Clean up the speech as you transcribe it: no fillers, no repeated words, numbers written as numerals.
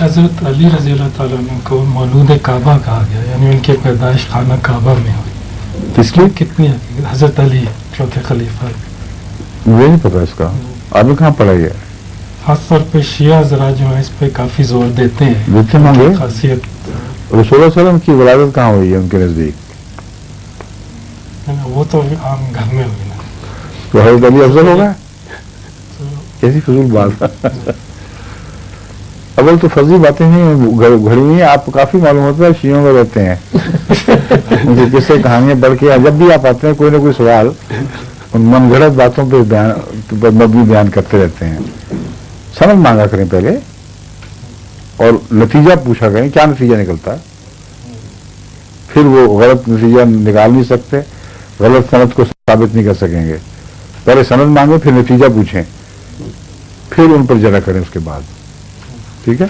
حضرت علی رضی اللہ تعالیٰ عنہ کو مولود کعبہ کہا گیا، یعنی ان کی پیدائش خانہ کعبہ میں ہوئی، کس لیے؟ کتنی حضرت علی چوتھے خلیفہ؟ مجھے نہیں پتا اس کا، آپ نے کہاں پڑھا یہ؟ خاص طور پہ شیعہ ذرا جو ہے اس پہ کافی زور دیتے ہیں، دیتے ہوں گے۔ خاصیت رسول اللہ صلی اللہ علیہ وسلم کی ولادت کہاں ہوئی ہے ان کے نزدیک؟ وہ تو عام گھر میں ہوئی نا، تو حضرت علی افضل ہوگا؟ کیسی فضول بات! اول تو فضی باتیں نہیں گھڑی ہوئی ہیں، آپ کو کافی معلوم ہوتا ہے شیعوں میں رہتے ہیں، ان کی قصے کہانیاں پڑھ کے جب بھی آپ آتے ہیں کوئی نہ کوئی سوال ان من گھڑت باتوں پہ مبنی بیان کرتے رہتے ہیں۔ سند مانگا کریں پہلے اور نتیجہ پوچھا کریں کیا نتیجہ نکلتا ہے، پھر وہ غلط نتیجہ نکال نہیں سکتے، غلط سند کو ثابت نہیں کر سکیں گے۔ پہلے سند مانگیں پھر نتیجہ پوچھیں، پھر ان پر جرا کریں اس کے بعد، ٹھیک ہے؟